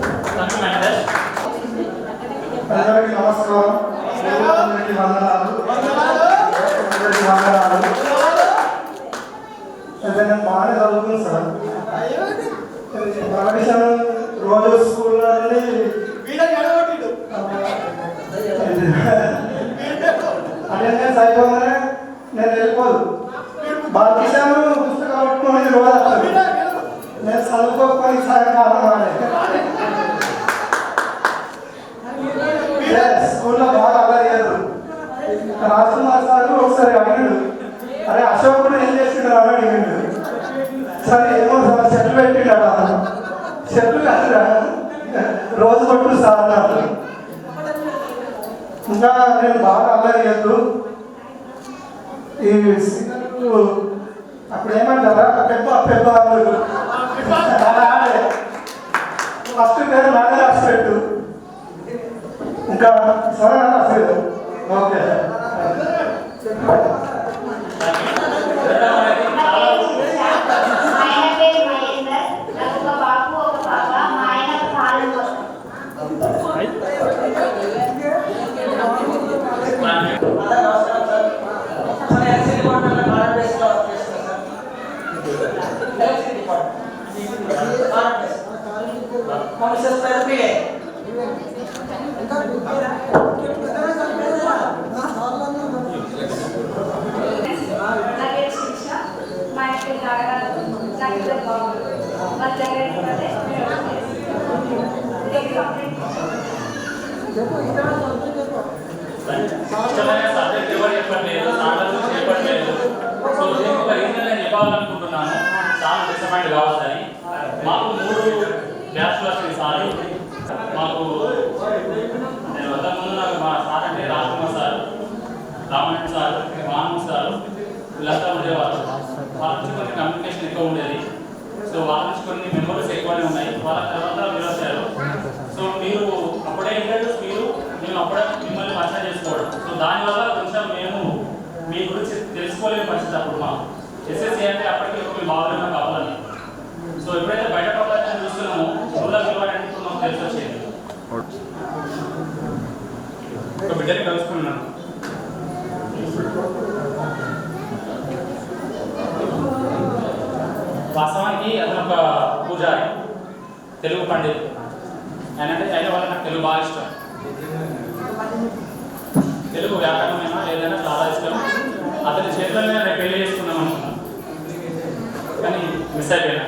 నమస్కారం. అందరికీ వందనాలు. అందరికీ వందనాలు. నేను బాగానే చదువుతుంది సార్. బాగా రోజు స్కూల్లో అటెండెన్స్ అయిపోగానే నేను వెళ్ళిపోదు. బాధ్యతను పుస్తకాలు పట్టుకుని రోజు వస్తుంది. నేను చదువుకోకపోయి సాయంకాలం స్కూల్లో బాగా అవ్వలేదు. రాజకుమార్ సార్ ఒకసారి అడిగాడు, అరే అశోకుడు ఏం చేసిండు అని అడిగాడు. సరే ఏమో సార్ చెట్లు పెట్టిండ. చెట్లు కాదురా రోజు కొట్టు సార్ అన్నారు. ఇంకా నేను బాగా అవ్వలేదు. ఈ అప్పుడు ఏమంటారా పెద్ద పెద్ద ఫస్ట్ పేరు నాదే రాసి పెట్టు. ఇంకా సరే రాలేదు. ఓకే ఇష్టమైన సబ్జెక్ట్ ఎవరు చెప్పట్లేదు, సార్లు చెప్పట్లేదు. సో దీనికి ఒక రీజన్ నేను చెప్పాలనుకుంటున్నాను, చాలా డిసప్పాయింట్ కావద్దని. మాకు 3 బ్యాచ్లు వచ్చింది సార్. మాకు నేను అంతకుముందు నాకు మా సార్ అంటే రాజకుమార్ సార్, రామణ్య సార్, మాను సార్ వీళ్ళంతా ఉండేవారు. వాళ్ళ నుంచి కొంచెం కమ్యూనికేషన్ ఎక్కువ ఉండేది. సో వాళ్ళ నుంచి కొన్ని మెమరీస్ ఎక్కువనే ఉన్నాయి. వాళ్ళ తర్వాత మీరు వచ్చారు. సో మీరు అప్పుడే ఇంటర్వ్యూస్ మేము అప్పుడే మిమ్మల్ని పరిచయం చేసుకోవడం. సో దానివల్ల కొంచెం మేము మీ గురించి తెలుసుకోలేని పరిస్థితి అప్పుడు మా ఎస్ఎస్సీ అంటే అప్పటికి ఒక బాగా కావాలని. సో ఎప్పుడైతే బయట ప్రపంచం చూస్తున్నామో ఊళ్ళో విలువడానికి ఇప్పుడు మాకు తెలిసి వచ్చేది. ఒక బిడ్డని కలుసుకున్నాను. వాస్తవానికి అతను ఒక పూజారి, తెలుగు పండితుడు. అయిన వల్ల నాకు తెలుగు బాగా ఇష్టం. తెలుగు వ్యాకరణమైనా ఏదైనా చాలా ఇష్టం. అతని చేతుల్లో నేను పెళ్లి చేసుకున్నాం అనుకున్నాను, కానీ మిస్ అయిపోయినా.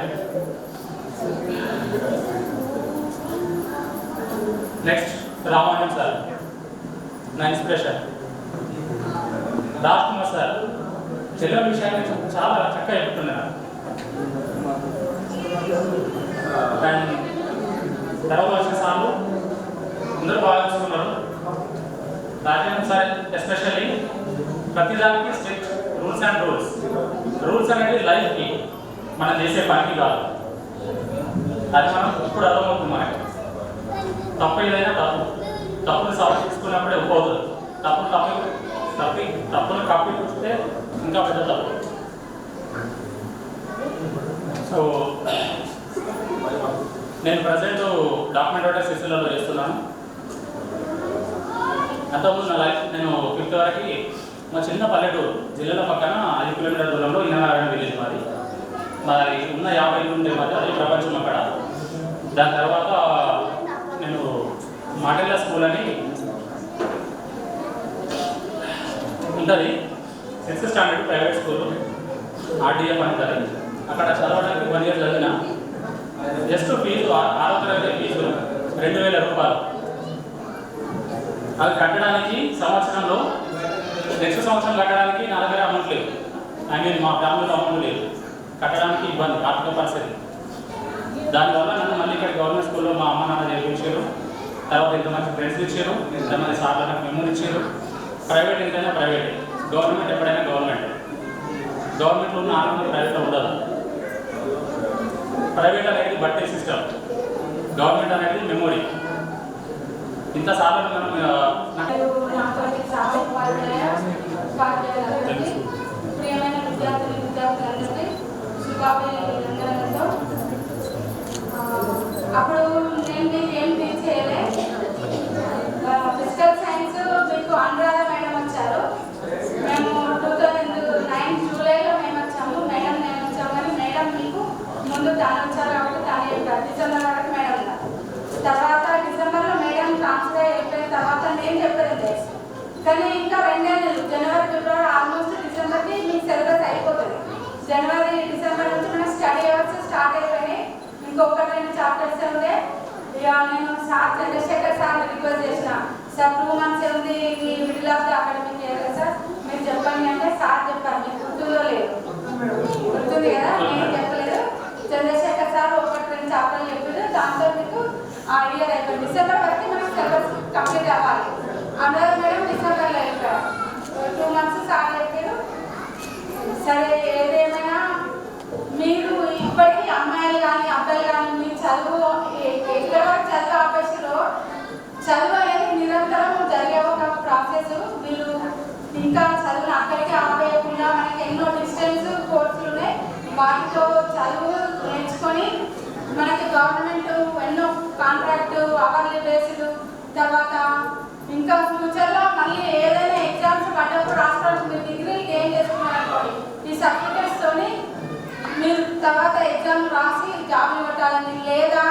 నెక్స్ట్ రామాయణం సార్ నా ఇన్స్పిరేషన్. రాజ్కుమార్ సార్ తెలుగు విషయాన్ని చాలా చక్కగా చెప్తున్నారు. అండ్ తర్వాత వచ్చిన సార్లు అందరూ బాగా చూస్తున్నారు. రాజేంద్ర సార్ ఎస్పెషల్లీ ప్రతిదానికి స్ట్రిక్ట్ రూల్స్ అండ్ రూల్స్ అనేది లైఫ్కి మనం చేసే పనికి కాదు. అది మనం ఇప్పుడు అర్థమవుతుంది. మనకి తప్పు ఏదైనా తప్పుని సమర్పించుకున్నప్పుడే ఒప్పుకోదు. తప్పును కప్పిపుస్తే ఇంకా పెద్ద తప్పు. సో నేను ప్రజెంట్ డాక్యుమెంట్ ఆర్డర్ సిసిలలో చేస్తున్నాను. అంతకుముందు నా లైఫ్ నేను 5th వరకు మా చిన్న పల్లెటూరు జిల్లాల పక్కన 5 కిలోమీటర్ల దూరంలో ఇన్ననారాయణ విలేజ్ మాది. మరి ఉన్న 50 ఇళ్ళు ఉండే మధ్య అది ప్రపంచం అక్కడ. దాని తర్వాత నేను మాటెల్లా స్కూల్ అని ఉంటుంది, 6th standard private school, RDF అంటారు. అక్కడ చదవడానికి 1 year చదివిన. జస్ట్ ఫీజు 6వ తరగతి ఫీజు 2000 రూపాయలు. అది కట్టడానికి సంవత్సరంలో నెక్స్ట్ సంవత్సరం కట్టడానికి నా దగ్గర అమౌంట్ లేదు. మా ఫ్యామిలీలో అమౌంట్ లేదు. కట్టడానికి ఇబ్బంది, ఆర్థిక పరిస్థితి. దానివల్ల నన్ను మళ్ళీ ఇక్కడ గవర్నమెంట్ స్కూల్లో మా అమ్మ నాన్న చేర్పించారు. తర్వాత ఇంతమంది ఫ్రెండ్స్ ఇచ్చారు, ఇంతమంది సార్లు నాకు మెమోరీ ఇచ్చారు. ప్రైవేట్ ఎంతైనా ప్రైవేట్, గవర్నమెంట్ ఎప్పుడైనా గవర్నమెంట్. గవర్నమెంట్లో ఉన్న ఆనందం ప్రైవేట్లో ఉండదు. ప్రైవేట్ అనేది బట్టే సిస్టమ్, గవర్నమెంట్ అనేది మెమోరీ. ఇంత సార్లు మనం ప్రియమైన విద్యార్థులందరికీ శుభాభినందనలతో. అప్పుడు నేను తర్వాత డిసెంబర్లో మేడం ట్రాన్స్ఫర్ అయిపోయిన తర్వాత నేను చెప్పాను కానీ ఇంకా 2 నెలలు జనవరి ఫిబ్రవరి ఆల్మోస్ట్ డిసెంబర్కి మీకు సిలబస్ అయిపోతుంది. జనవరి డిసెంబర్ నుంచి మన స్టడీ అవర్స్ స్టార్ట్ అయిపోయినాయి. ఇంకొక 2 చాప్టర్స్ ఉండే. ఇక నేను సార్ చంద్రశేఖర్ సార్ రిక్వెస్ట్ చేసిన సార్ 2 months ఉంది ఈ middle of the academic year కదా సార్ మీరు చెప్పండి అంటే సార్ చెప్పారు మీకు గుర్తుందో లేదు గుర్తుంది కదా నేను చెప్పలేదు. చంద్రశేఖర్ సార్ 1-2 చాప్టర్లు చెప్పారు. దాంతో మీకు ఆ ఇయర్ అయిపోయింది. డిసెంబర్ వరకు మనకు సిలబస్ కంప్లీట్ అవ్వాలి. అందరూ మేడం డిసెంబర్లో అయిపోయారు. 2 months సార్ చెప్పారు. సరే ఏదేమైనా మీరు ఇప్పటికీ అమ్మాయిలు కానీ అబ్బాయిలు కానీ మీ చదువు ఎక్కడ వరకు చదువు ఆపేసిలో చదువు అనేది నిరంతరం జరిగే ఒక ప్రాసెస్. మీరు ఇంకా చదువును అక్కడికి ఆపేయకుండా మనకి ఎన్నో డిస్టెన్స్ కోర్సులు ఉన్నాయి. వాటితో చదువు నేర్చుకొని మనకి గవర్నమెంట్ ఎన్నో కాంట్రాక్ట్ అవర్లీ బేస్డ్ తర్వాత ఇంకా ఫ్యూచర్లో మళ్ళీ ఏదైనా ఎగ్జామ్స్ పడ్డప్పుడు రాష్ట్రాలకు మీరు డిగ్రీలు గెయిన్ చేసుకున్నారనుకోండి ఈ సర్టిఫికేట్స్తోని మీరు తర్వాత ఎగ్జామ్ రాసి జాబ్లు కొట్టాలని లేదా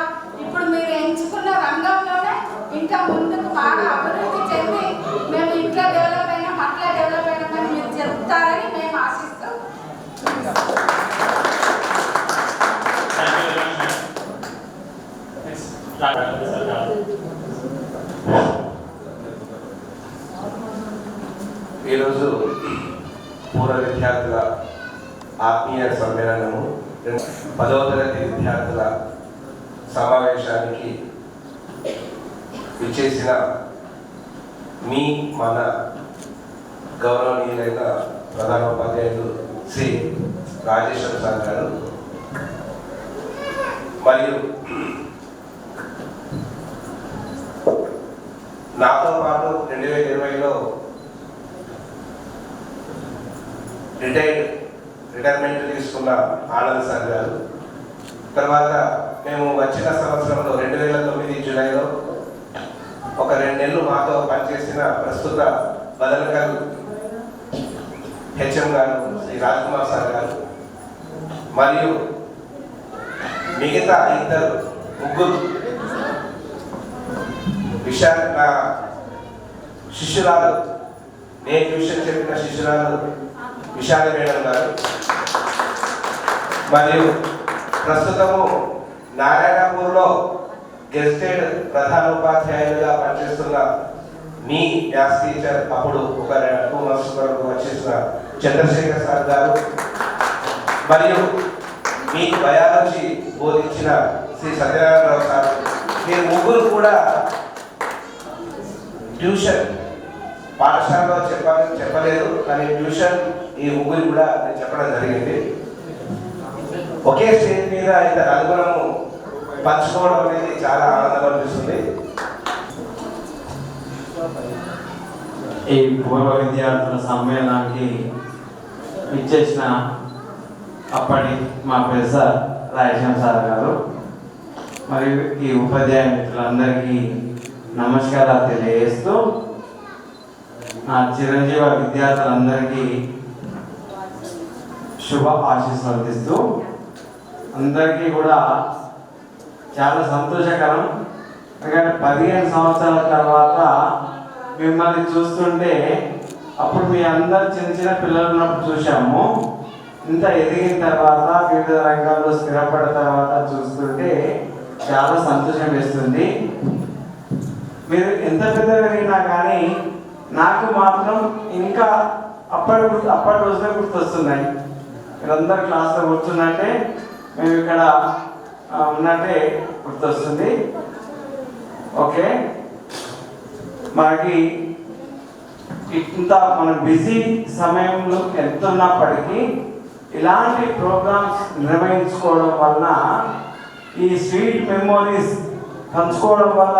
ఇప్పుడు మీరు ఎంచుకున్న రంగంలోనే ఇంకా ముందుకు బాగా అభివృద్ధి చెంది మేము ఇట్లా డెవలప్ అయినాం అట్లా డెవలప్ అయినామని మీరు చెప్తారని మేము ఆశిస్తాం. ఈరోజు పూర్వ విద్యార్థుల ఆత్మీయ సమ్మేళనము 10వ తరగతి విద్యార్థుల సమావేశానికి విచ్చేసిన మన గౌరవనీయులైన ప్రధానోపాధ్యాయులు శ్రీ రాజేశ్వర సార్ గారు మరియు నాతో పాటు 2020లో రిటైర్మెంట్ తీసుకున్న ఆనంద్ సార్ గారు, తర్వాత మేము వచ్చిన సంవత్సరంలో 2009 జూలైలో ఒక 2 నెలలు మాతో పనిచేసిన ప్రస్తుత బదనకల్ హెచ్ఎం గారు శ్రీ రాజ్కుమార్ సార్ గారు మరియు మిగతా 2-3 నా శిష్యురాలు, నేను ట్యూషన్ చెప్పిన శిష్యురాలు విశాలి మేడం గారు మరియు ప్రస్తుతము నారాయణపూర్లో గెస్టెడ్ ప్రధానోపాధ్యాయులుగా పనిచేస్తున్న మీ మ్యాథ్స్ టీచర్ అప్పుడు ఒక 2 months వరకు వచ్చేసిన చంద్రశేఖర్ సార్ గారు మరియు మీకు బయాలజీ బోధించిన శ్రీ సత్యనారాయణరావు సార్, మీరు 3 కూడా ట్యూషన్ పాఠశాలలో చెప్పలేదు కానీ ట్యూషన్ ఈ 3 కూడా నేను చెప్పడం జరిగింది. ఒకే స్టేజ్ మీద ఇంత నలుగురము పంచుకోవడం అనేది చాలా ఆనందం అనిపిస్తుంది. ఈ పూర్వ విద్యార్థుల సమ్మేళనానికి ఇచ్చేసిన అప్పటి మా ప్రొఫెసర్ రాజేశ్వర సార్ గారు మరియు ఈ ఉపాధ్యాయ మిత్రులందరికీ నమస్కారాలు తెలియజేస్తూ నా చిరంజీవ విద్యార్థులందరికీ శుభ ఆశీస్సులు అందిస్తూ అందరికీ కూడా చాలా సంతోషకరం. ఎందుకంటే 15 సంవత్సరాల తర్వాత మిమ్మల్ని చూస్తుంటే అప్పుడు మీ అందరు చిన్న పిల్లలు ఉన్నప్పుడు చూసాము. ఇంత ఎదిగిన తర్వాత వివిధ రంగాల్లో స్థిరపడిన తర్వాత చూస్తుంటే చాలా సంతోషం వేస్తుంది. మీరు ఎంత పెద్దగా ఎదిగినా కానీ నాకు మాత్రం ఇంకా అప్పటి రోజులే గుర్తొస్తున్నాయి. మీరందరూ క్లాస్లో కూర్చున్నట్టే మేము ఇక్కడ ఉన్నట్టే గుర్తొస్తుంది. ఓకే, మనకి ఇంత మన బిజీ సమయంలో ఎంత ఉన్నప్పటికీ ఇలాంటి ప్రోగ్రామ్స్ నిర్వహించుకోవడం వలన ఈ స్వీట్ మెమోరీస్ పంచుకోవడం వల్ల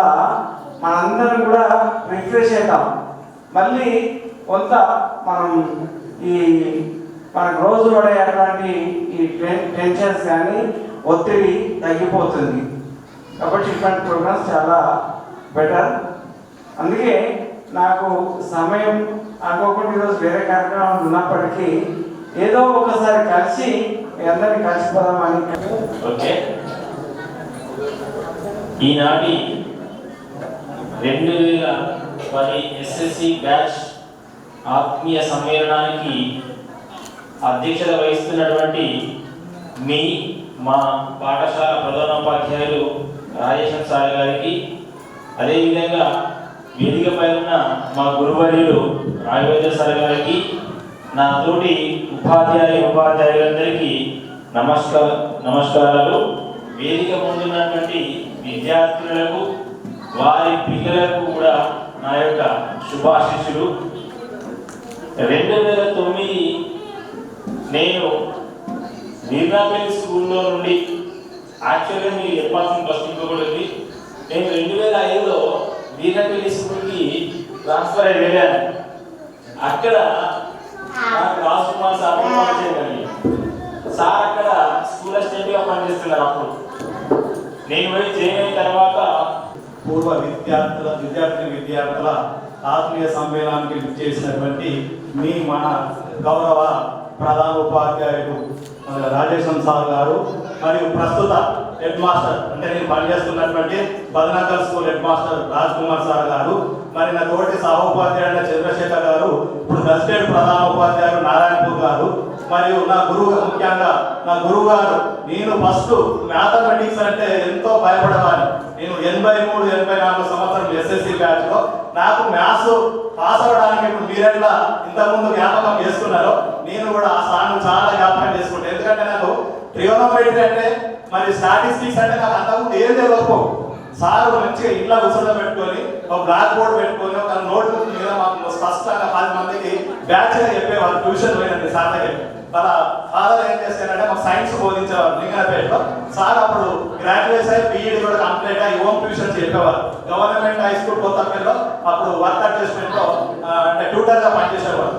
మనందరం కూడా రిఫ్రెష్ అవుతాం. మళ్ళీ కొంత మనం మనకు రోజు పడే అటువంటి ఈ టెన్షన్స్ కానీ ఒత్తిడి తగ్గిపోతుంది. కాబట్టి ఇట్లాంటి ప్రోగ్రామ్స్ చాలా బెటర్. అందుకే నాకు సమయం అనుకోకుండా ఈరోజు వేరే కార్యక్రమాలు ఉన్నప్పటికీ ఏదో ఒకసారి కలిసి మీ అందరినీ కలిసిపోదామని. ఓకే, ఈనాటి 2010 ఎస్ఎస్సి బ్యాచ్ ఆత్మీయ సమ్మేళనానికి అధ్యక్షత వహిస్తున్నటువంటి మా పాఠశాల ప్రధానోపాధ్యాయులు రాజేశం సార్ గారికి, అదేవిధంగా వేదికపై ఉన్న మా గురువర్యులు రాఘవేంద్ర సార్ గారికి, నా తోటి ఉపాధ్యాయులందరికీ నమస్కారాలు. వేదిక ముందున్నటువంటి విద్యార్థులకు, వారి పిల్లలకు కూడా నా యొక్క శుభాశీస్సులు. 2009 నేను వీర్నాపల్లి స్కూల్లో నుండి, యాక్చువల్గా మీరు చెప్పాల్సిన ప్రశ్న ఇంకొకటి, నేను 2005లో వీర్నాపల్లి స్కూల్కి ట్రాన్స్ఫర్ అయ్యి వెళ్ళాను. అక్కడ నాకు రాజ్ కుమార్ సార్ పరిచయం. సార్ అక్కడ స్కూల్ అసిస్టెంట్గా పనిచేస్తున్నారు. అప్పుడు నేను పోయి జాయిన్ అయిన తర్వాత పూర్వ విద్యార్థుల ఆత్మీయ సమ్మేళనానికి చేసినటువంటి మన గౌరవ ప్రధాన ఉపాధ్యాయుడు రాజేశం సార్ గారు, మరియు ప్రస్తుత హెడ్ మాస్టర్ అంటే నేను పనిచేస్తున్నటువంటి Badanakal school head master Raj Kumar sir గారు, మరి నా తోటి సహోపాధ్యాయుడు చంద్రశేఖర్ గారు, ఇప్పుడు గస్టెడ్ ప్రధాన ఉపాధ్యాయుడు నారాయణపూర్ గారు, మరియు నా గురువు గారు. నేను ఫస్ట్ మ్యాథమెటిక్స్ అంటే ఎంతో భయపడేవాడిని. నేను 83-84 సంవత్సరం ఎస్ఎస్సి బ్యాచ్లో నాకు మ్యాథ్స్ పాస్ అవ్వడానికి ఇప్పుడు మీరెట్లా ఇంతకుముందు జ్ఞాపకం చేసుకున్నారో నేను కూడా ఆ సార్ను చాలా జ్ఞాపకం చేసుకుంటాను. ఎందుకంటే నాకు ట్రిగోనోమెట్రీ అంటే మరి స్టాటిస్టిక్స్ అంటే నాకు అంతకుముందు ఏం తెలియకపో. సార్ మంచిగా ఇంట్లో కూర్చోబెట్టుకొని ఒక బ్లాక్ బోర్డ్ పెట్టుకొని ఒక నోట్ బుక్ మీద మాకు స్పష్టంగా 10 మందికి బ్యాచ్గా చెప్పేవాళ్ళు. ట్యూషన్ పోయినండి సార్ దగ్గర. వాళ్ళ ఫాదర్ ఏం చేస్తారంటే మాకు సైన్స్ బోధించేవారు లింగనపేటలో. సార్ అప్పుడు గ్రాడ్యుయేట్ అయ్యి బీఈడి కూడా కంప్లీట్ అయ్యి హోమ్ ట్యూషన్ చెప్పేవారు. గవర్నమెంట్ హై స్కూల్ కొత్తపల్లిలో అప్పుడు వర్క్ అడ్జస్ట్మెంట్లో అంటే ట్యూటర్గా పనిచేసేవారు.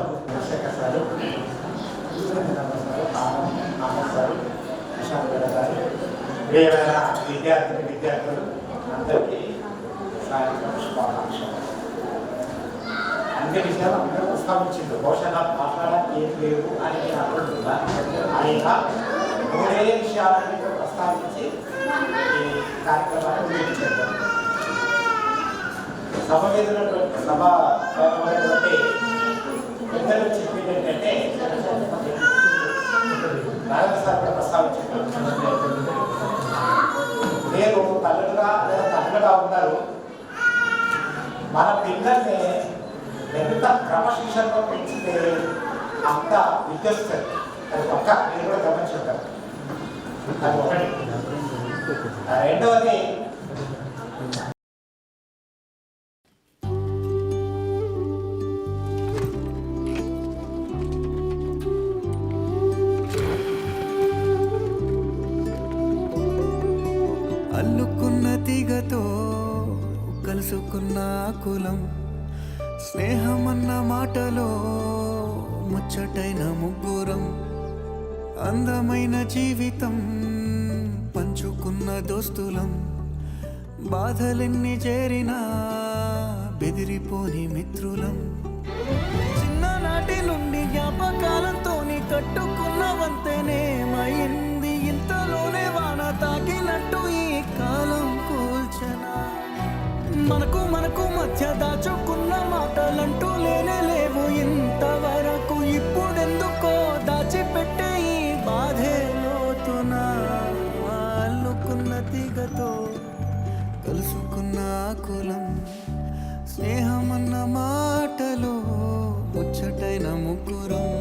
విద్యార్థులు అందరికీ సాయంత్రం శుభాకాంక్షలు. అన్ని విషయాలు అందరూ ప్రస్తావించింది. బహుశా నాకు మాట్లాడడానికి ఏం లేవు అని నేను అనుకుంటున్నా. ఆయన 3 విషయాలని ప్రస్తావించి ఈ కార్యక్రమాన్ని ముగించారు. సభ మీద పెద్దలు చెప్పింది ఏంటంటే నారాయణ సార్ కూడా ప్రస్తావించారు. మీరు తల్లులుగా లేదా తండ్రులుగా ఉన్నారు, మన పిల్లల్ని ఎంత క్రమశిక్షణలో పెంచితే అంత విద్యొస్తుంది. అది పక్క మీరు కూడా గమనించుంటారు. అది ఒకటి. రెండవది, అల్లుకున్న తీగతో కలుసుకున్న కులం, స్నేహమన్న మాటలో ముచ్చటైన ముగ్గురం, అందమైన జీవితం పంచుకున్న దోస్తులం, బాధలెన్ని చేరినా బెదిరిపోని మిత్రులం, చిన్ననాటి నుండి జ్ఞాపకాలతోని కట్టుకున్న వంతెనేమైంది, ఇంతలోనే వాన తాకినట్టు ఈ కాలం కూల్చనా, మనకు మధ్య దాచుకున్న మాటలంటూ లేనే లేవు ఇంతవరకు, ఇప్పుడెందుకో దాచిపెట్టే ఈ బాధే లోతునా, అల్లుకున్న తీగతో కలుసుకున్న కులం, స్నేహమన్న మాటలో ముచ్చటైన ముగ్గురం.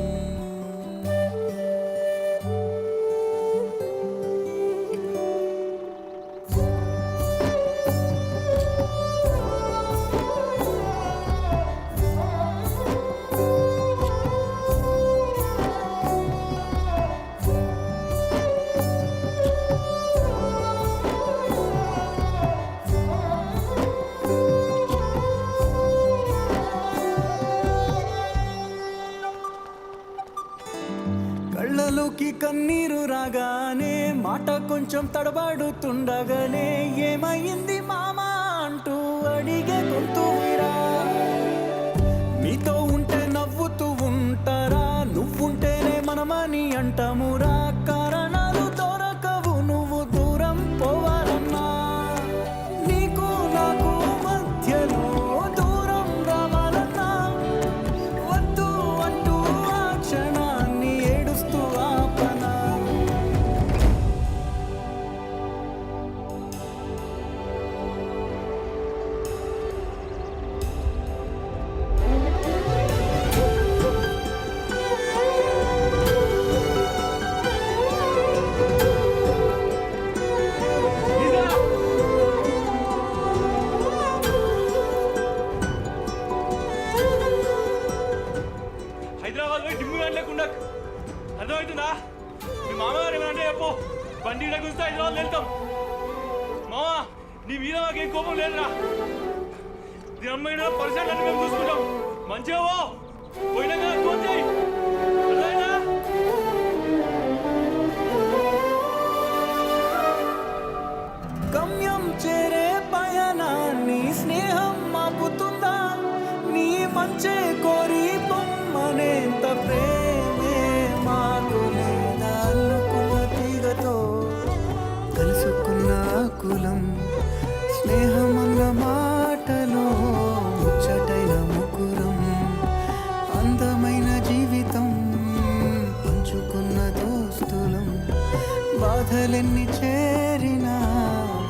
కళ్ళలోకి కన్నీరు రాగానే మాట కొంచెం తడబడుతుండగానే ఏమైంది మామా అంటూ అడిగే గొంతురా, మీతో ఉంటే నవ్వుతూ ఉంటారా, నువ్వుంటేనే మనమని అంటామురా, కారణాలు దొరకవు నువ్వు దూరం పోవాలన్నా, నీ మీద మాకేం కోపం లేదురా. నీ అమ్మాయినా పరిసరాన్ని మేము చూసుకుంటాం. మంచిగా పోయినా కదా ఫోన్ చేయి. గమ్యం చేరే పయనాన్ని స్నేహం ఆపుతుందా? నీ మంచే కోరి పొమ్మనేంత ప్రేమే మాకు లేదా? అల్లుకున్న తీగతో కలుసుకున్న కులం స్నేహమన్న మాటలో ముచ్చటైన ముకురం అందమైన జీవితం పంచుకున్న దోస్తులం బాధలెన్ని చేరినా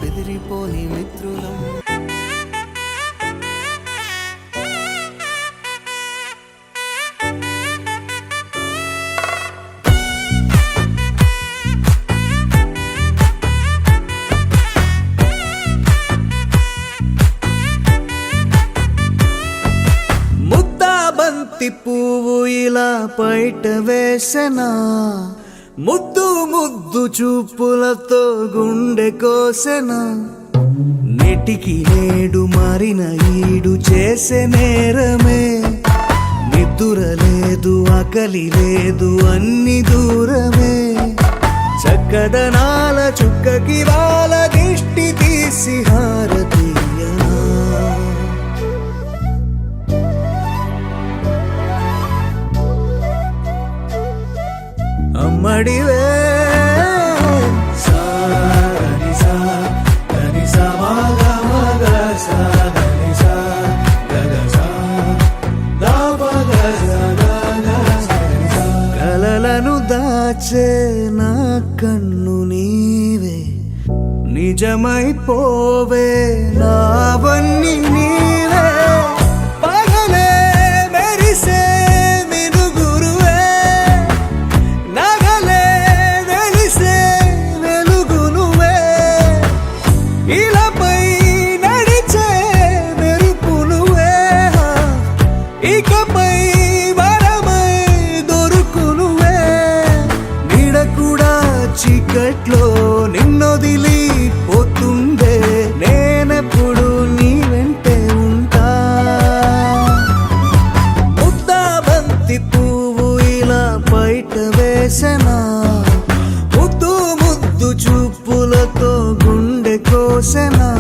బెదిరిపోని మిత్రులం. ముద్దాబంతి పువ్వు ఇలా బయట వేసెనా? ముద్దు ముద్దు చూపులతో గుండె కోసెనా? నెటికి నేడు మారిన ఈడు చేసే నేరమే. నిద్ర లేదు ఆకలి లేదు అన్ని దూరమే. చక్కదనాల చుక్కకి వాళ్ళ దిష్టి తీసి హారతీయనా? అమ్మడివే కలలను దాచే నా కన్ను నీవే. నిజమైపోవే నావన్నీ నీవే. పగలే మెరిసే మినుగురువే. నగలే వెలిసే వెలుగునువే. ఇలాపై నడిచే మెరుపునువే. ఇకపై వరమై దొరుకునువే. నీడ కూడా చీకట్లో నిన్నొదిలి పోతుందే. నేనెప్పుడు నీ వెంటే ఉంటా. ముద్దాబంతి పువ్వు ఇలా బయట వేసెనా? ముద్దు ముద్దు చూపులతో గుండె కోసెనా?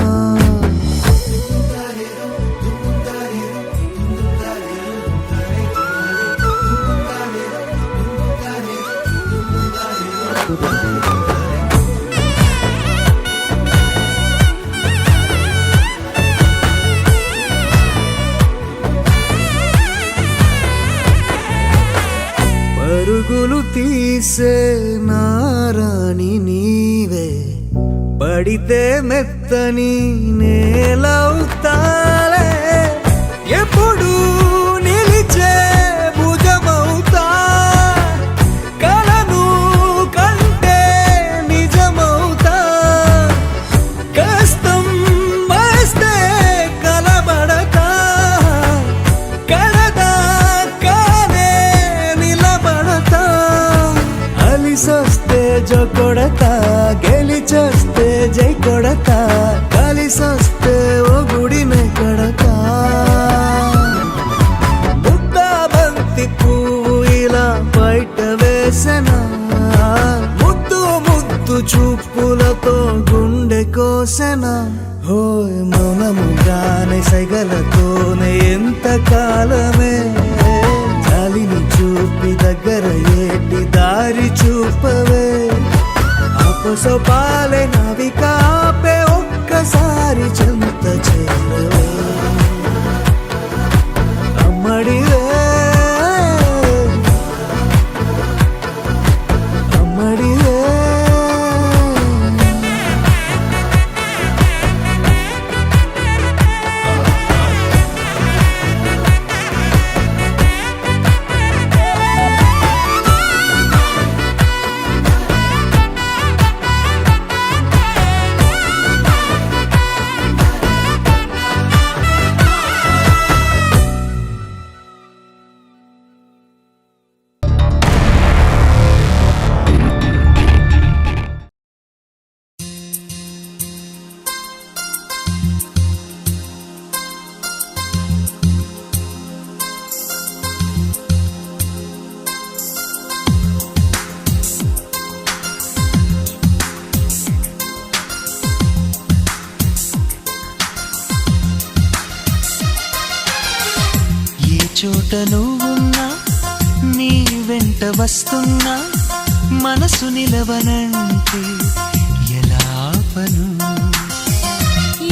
పరుగులు తీసే నారాణి నీవే. పడితే మెత్తని నేలవుతాలే. ఎప్పుడు నిలిచే భుజమవుతా. కలను కంటే నిజమవుతా. కష్టం వస్తే కలబడక కడదాకానే నిలబడతా. అలిసొస్తే జో కొడతా. గెలిచొస్తే జై కొడతా. కలిసొస్తే ఓ గుడినే కడతా. ముద్దాబంతి పువ్వు ఇలా బయట వేసెనా? ముద్దు ముద్దు చూపులతో గుండె కోసెనా? హోయ్ మౌనముగానే సైగలతోనే ఎంత కాలమే. జాలిని చూపి దగ్గర ఏటి దారి చూపవే. అపసోపాలే నావికాపే ఒక్కసారి చెంత చేరవే. అమ్మడివే అమ్మడివే. చోట నువ్వున్నా నీ వెంట వస్తున్నా మనసు నిలవనంటే ఎలా ఆపను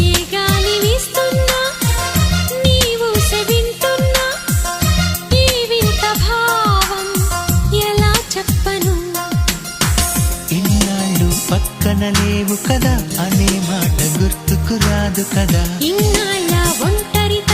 ఏ గాలి వీస్తున్నా నీవు వింటున్నా ఈ వింత భావం ఎలా చెప్పను ఇన్నాళ్ళు పక్కన లేవు కదా అనే మాట గుర్తుకు రాదు కదా ఇన్నాళ్ళ ఒంటరిత